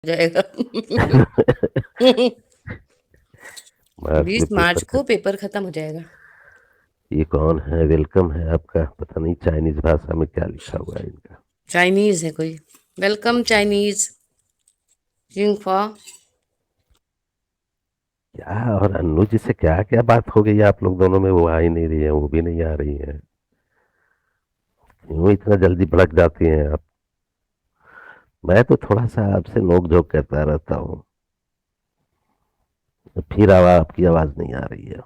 जाएगा। मार्च में 20 मार्च पेपर को खत्म। पेपर खत्म हो जाएगा। ये कौन है? वेलकम है आपका? पता नहीं चाइनीज भाषा में क्या लिखा हुआ है इनका। चाइनीज है कोई? Welcome Chinese Jingfa. क्या? और अन्नू जी से क्या क्या बात हो गई है आप लोग दोनों में? वो आ ही नहीं रही है, वो भी नहीं आ रही है। क्यों इतना जल्दी भड़क जाती हैं आप? मैं तो थोड़ा सा आपसे नोक झोंक करता रहता हूँ। फिर आपकी आवाज नहीं आ रही है।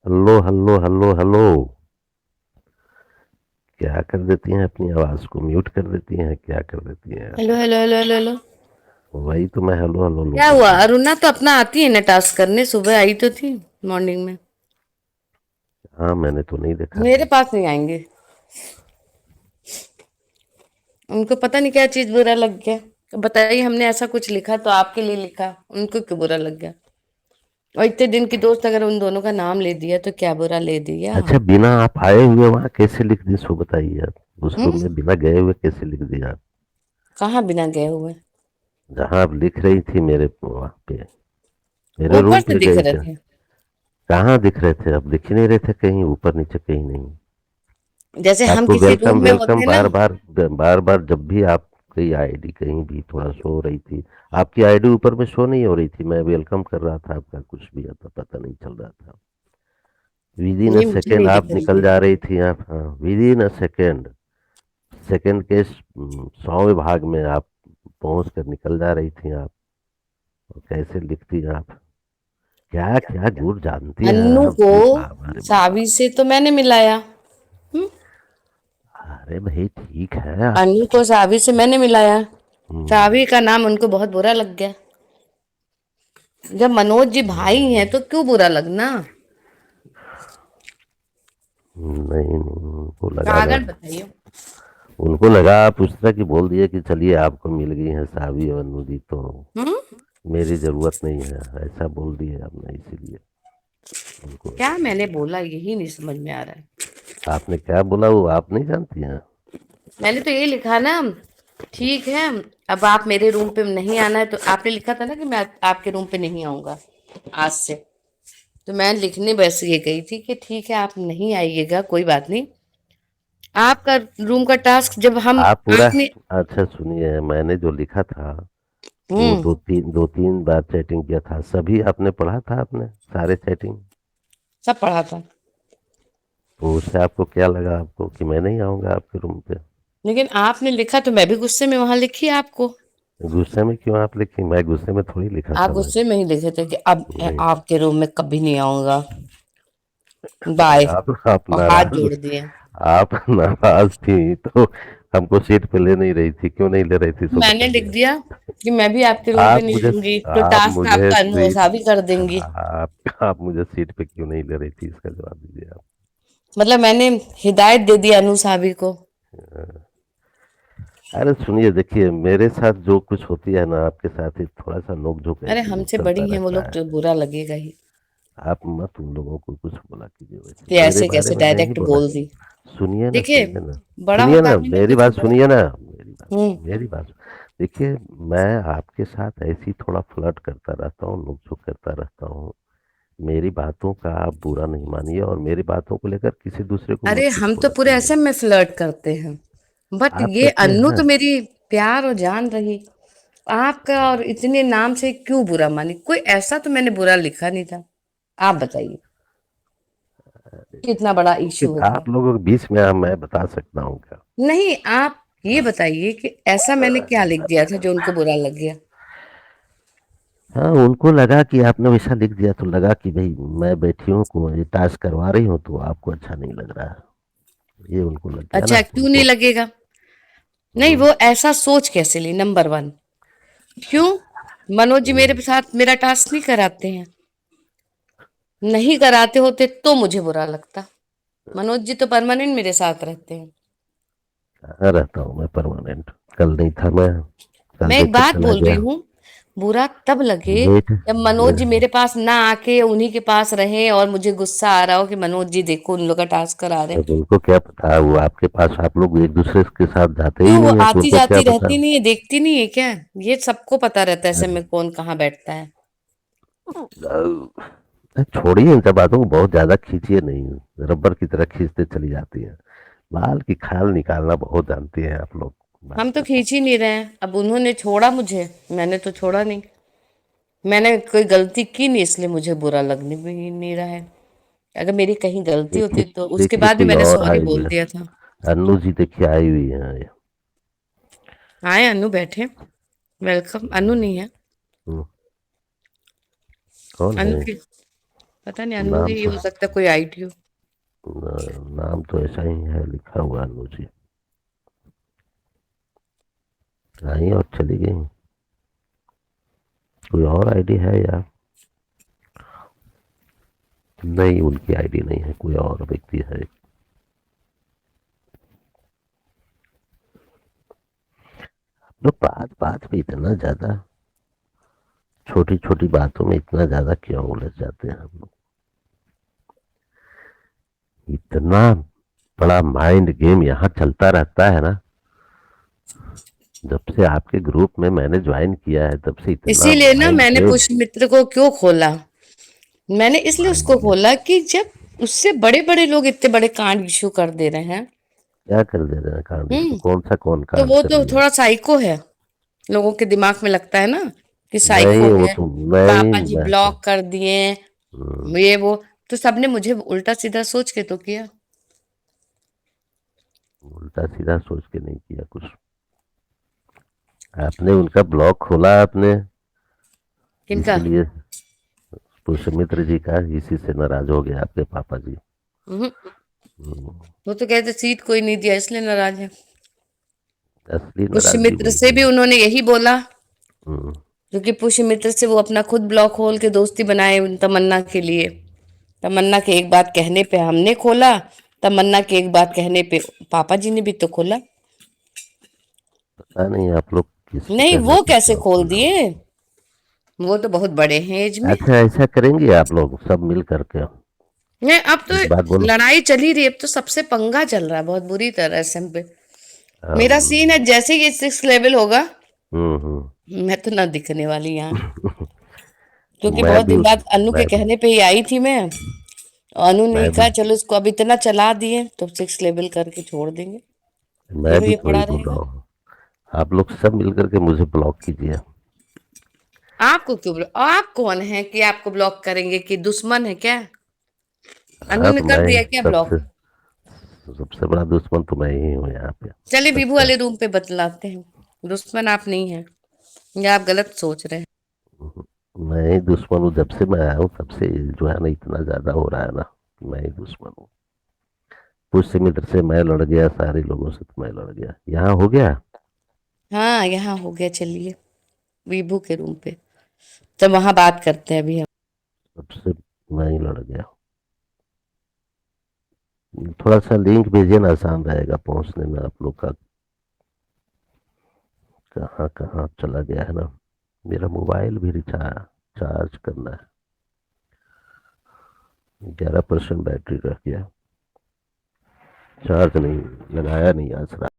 Hello hello hello hello. क्या कर देती हैं? अपनी आवाज को म्यूट कर देती हैं, क्या कर देती हैं? Hello hello hello hello hello. वही तो मैं हल्लो हल्लो लो क्या हुआ? करता हूँ। अरुणा तो अपना आती है ना टास्क करने, सुबह आई तो थी मॉर्निंग में। हाँ, मैंने तो नहीं देखा मेरे है। पास नहीं आएंगे। उनको पता नहीं क्या चीज बुरा लग गया। तो बताइए, हमने ऐसा कुछ लिखा तो आपके लिए लिखा, उनको क्यों बुरा लग गया? और इतने दिन की दोस्त अगर उन दोनों का नाम ले दिया तो क्या बुरा ले दिया? अच्छा, बिना आप आए हुए वहां कैसे लिख दी? सो बताइए आप। उस हम्म। रूम में बिना गए हुए कैसे लिख दिया? कहाँ बिना गए हुए? जहां आप लिख रही थी मेरे वहां पे, मेरे ऊपर रूम से पे दिख गई रहे थी। थे। कहाँ दिख रहे थे? आप दिख ही नहीं रहे थे, कहीं ऊपर नीचे कहीं नहीं। जैसे हम आपको किसी वेलकम रूम में होते वेलकम हैं ना। बार बार, बार बार जब भी आपकी आईडी कहीं भी थोड़ा शो हो रही थी, आपकी आईडी ऊपर में शो नहीं हो रही थी, मैं वेलकम कर रहा था आपका, कुछ भी आता पता नहीं चल रहा था। विद इन अ ये मुझे सेकेंड नहीं दिख आप रही निकल थी। जा रही थी आप। हाँ, with in a second, second के 100वें भाग में आप पहुंच कर निकल जा रही थी आप। और कैसे लिखती हैं आप? क्या क्या गुण जानती हैं अन्नू आप? को अरे बाबा, अरे बाबा। सावी से तो मैंने मिलाया। हम्म। अरे भाई ठीक है आप। अन्नू को सावी से मैंने मिलाया। हम्म, सावी का नाम उनको बहुत बुरा लग गया। जब मनोज जी भाई हैं तो क्यों बुरा लगना? नहीं नहीं, उनको लगा ना। कारण बताइए। उनको लगा आप उस तरह की बोल दिए कि चलिए आपको मिल गई है सावी और नूरी, तो हम्म। मेरी जरूरत नहीं है, ऐसा बोल दिए आपने, इसीलिए उनको। क्या मैंने बोला यही नहीं समझ में आ रहा है। आपने क्या बोला वो आप नहीं जानती हैं? मैंने तो ये लिखा ना, ठीक है, अब आप मेरे रूम पे नहीं आना है, तो आपने लिखा था ना कि मैं आपके रूम पे नहीं आऊंगा आज से। तो मैं लिखने बस ये गई थी कि ठीक है आप नहीं आइएगा, कोई बात नहीं। आपका रूम का टास्क जब हम आप पूरा, आपने। अच्छा सुनिए, मैंने जो लिखा था वो हम्म। दो तीन बार चैटिंग किया था, सभी आपने पढ़ा था? आपने सारे चैटिंग? सब पढ़ा था। तो उससे आपको क्या लगा आपको कि मैं नहीं आऊंगा आपके रूम पे? लेकिन आपने लिखा तो मैं भी गुस्से में वहां लिखी आपको। गुस्से में क्यों आप लिखी? मैं गुस्से में थोड़ी लिखा आप था मैं। गुस्से में ही लिखे थे कि अब नहीं, आपके रूम में कभी नहीं आऊंगा, अरे बाय। आप और हाथ नाराज, जोड़ दिए। आप नाराज थी तो हमको सीट पे ले नहीं रही थी? क्यों नहीं ले रही थी सो मैंने लिख बताइए। दिया कि मैं भी आपके रूम पे आप नहीं मुझे आऊंगी तो आप टास्क मुझे आपका सीट अनमोसा भी कर देंगी। आप मुझे सीट पे क्यों नहीं ले रही थी, इसका जवाब दीजिए आप। मतलब मैंने हिदायत दे दी अनु साहबी को। अरे सुनिए, देखिए मेरे साथ जो कुछ होती है ना, आपके साथ ही थोड़ा सा नोक झोंक अरे ऐसे ही हमसे चलता बड़ी हैं वो रहता लोग है। तो बुरा लगेगा ही। आप मत उन लोगों को कुछ बोला कीजिए, वैसे कि मेरे ऐसे बारे कैसे में नहीं डायरेक्ट बोला। बोल दी। सुनिए ना, देखिए, सुनिए ना, बड़ा सुनिए ना, मकान है ना मेरी कुछ बात बड़ा। सुनिए ना, मेरी बात, हम्म। मेरी बात। देखिए, मैं आपके साथ ऐसे ही थोड़ा फ्लर्ट करता रहता हूँ, नोक झोंक करता रहता हूँ। मेरी बातों का आप बुरा नहीं मानिए, और मेरी बातों को लेकर किसी दूसरे को मत अरे कुछ हम तो बोला पूरे कीजिए। ऐसे में फ्लर्ट करते हैं। बट आप ये करते अन्नू तो हैं? मेरी प्यार और जान रही। आपका और इतने नाम से क्यों बुरा मानी? कोई ऐसा तो मैंने बुरा लिखा नहीं था। आप बताइए कितना बड़ा कि इशू हो गया। आप लोगों के बीच में मैं बता सकता हूँ क्या? नहीं, आप ये बताइए कि ऐसा मैंने क्या लिख दिया था जो उनको बुरा लग गया? हाँ, उनको लगा कि आपने वैसा लिख दिया, तो लगा कि भाई मैं बैठी हूँ को ये टास्क करवा रही हूँ, तो आपको अच्छा नहीं लग रहा है। ये उनको लग गया अच्छा, ना क्यों नहीं उनको। लगेगा? नहीं, हम्म, वो ऐसा सोच कैसे ली? नंबर वन, क्यों? मनोज जी मेरे साथ मेरा टास्क नहीं कराते हैं। नहीं कराते होते तो मुझे बुरा लगता। मनोज जी तो परमानेंट मेरे साथ रहते हैं। कहाँ रहता हूँ मैं परमानेंट? कल नहीं था मैं, कल मैं तो एक फिर बात चला बोल रही गया। हूँ, बुरा तब लगे वेट जब मनोज जी मेरे पास ना आके उन्हीं के पास रहे और मुझे गुस्सा आ रहा हो कि मनोज जी देखो उन लोग का टास्क करा रहे हैं। अब उनको क्या पता, वो आपके पास, आप लोग एक दूसरे के साथ जाते ही क्यों वो नहीं है तो आती उनको क्या जाती पता। रहती नहीं है, देखती नहीं है क्या? ये सबको पता रहता है ऐसे में कौन कहाँ बैठता है। छोड़िए इन सब बातों को, बहुत ज्यादा खींचिए नहीं, रबर की तरह खींचते चली जाती है। बाल की खाल निकालना बहुत जानती हैं आप लोग। हम तो बात खींच ही नहीं रहे हैं, अब उन्होंने छोड़ा मुझे, मैंने तो छोड़ा नहीं। मैंने कोई गलती की नहीं इसलिए मुझे बुरा लगने भी नहीं रहा है। अगर मेरी कहीं गलती देखिए, होती तो उसके देखिए बाद भी कोई मैंने और सॉरी आई हुई बोल है। दिया था। अन्नू जी देखिए आई हुई है। आए अनु बैठे, वेलकम। अनु नहीं है, हम्म, कौन अनु है? की पता नहीं, अनु नाम ही तो, हो सकता है, कोई आईटी हो। नाम तो ऐसा ही है लिखा हुआ अन्नू जी। आई और चली गई। कोई और आईडी है या नहीं? उनकी आईडी नहीं है, कोई और व्यक्ति है। लोग बात बात में इतना ज्यादा, छोटी छोटी बातों में इतना ज्यादा क्यों उलझ जाते हैं हम लोग? इतना बड़ा माइंड गेम यहाँ चलता रहता है ना। जब से आपके ग्रुप में मैंने ज्वाइन किया है तब से इतना इसीलिए ना माइंड मैंने गेम। पुष्प मित्र को क्यों खोला, मैंने इसलिए माइंड उसको गेम खोला कि जब उससे बड़े बड़े लोग इतने बड़े कांड इशू कर दे रहे हैं। क्या कर दे रहे हैं कांड? इसको हम्म। कौन सा कौन तो कांड वो कर तो लिया? थोड़ा साइको है, लोगों के दिमाग में लगता है ना कि साइको नहीं वो है। तो नहीं। पापा जी मैं तो ब्लॉक कर दिए, हम्म, ये वो। तो सबने मुझे उल्टा सीधा सोच के तो किया। उल्टा सीधा सोच के नहीं किया कुछ। आपने उनका ब्लॉग खोला आपने, किनका? इसीलिए पुष्यमित्र जी का, इसी से नाराज हो गए आपके पापा जी। हम्म, हम्म, वो तो कहते सीट कोई नहीं दिया इसलिए नाराज है। असली नाराजगी पुष्यमित्र वही से है। भी उन्होंने यही बोला, हम्म, क्योंकि पुष्यमित्र से वो अपना खुद ब्लॉग खोल के दोस्ती बनाए तमन्ना के लिए। तमन्ना के एक बात कहने पे हमने खोला, तमन्ना के एक बात कहने पे पापा जी ने भी तो खोला। पता नहीं आप लोग किसके नहीं कहने वो पे कैसे क्या खोल खोला। दिए, वो तो बहुत बड़े हैं एज में। अच्छा ऐसा करेंगे आप लोग सब मिल करके? नहीं अब तो एक बात बोलो। लड़ाई चल ही रही है, अब तो सबसे पंगा चल रहा है बहुत बुरी तरह से हम पे। मेरा अम, सीन है जैसे ही ये 6 लेवल होगा, हम्म। मैं तो ना दिखने वाली यहाँ। क्योंकि मैं बहुत भी दिन उस बाद अनु के मैं भी कहने पे ही आई थी मैं। और अनु ने मैं भी कहा चलो इसको अब इतना चला दिए तो 6 लेवल करके छोड़ देंगे, मैं फिर भी ये तो वही पड़ा बोल रहा रहेगा। हूँ। आप लोग सब मिल करके मुझे ब्लॉक कीजिए। आपको क्यों ब्लॉक, आप कौन है कि आपको ब्लॉक करेंगे, कि दुश्मन है क्या? अनु आप ने कर मैं दिया क्या सबसे ब्लॉक? सबसे बड़ा दुश्मन तो मैं ही हूँ यहाँ पे। चलिए विभू सबका। वाले रूम पे बतलाते हैं, दुश्मन आप नहीं है, या आप गलत सोच रहे हैं। मैं ही दुश्मन हूँ, जब से मैं आया हूँ तब से जो है ना इतना ज्यादा हो रहा है ना, मैं ही दुश्मन हूँ। कुछ से मित्र से मैं लड़ गया, सारे लोगों से तो मैं लड़ गया, यहाँ हो गया। हाँ यहाँ हो गया, चलिए विभू के रूम पे, तो वहां बात करते हैं अभी हम। सबसे मैं ही लड़ गया। थोड़ा सा लिंक भेजिए ना, आसान रहेगा पहुंचने में आप लोग का। कहाँ कहाँ चला गया है ना। मेरा मोबाइल भी चार्ज करना है। 11% बैटरी रह गया। चार्ज नहीं लगाया, नहीं आज रात।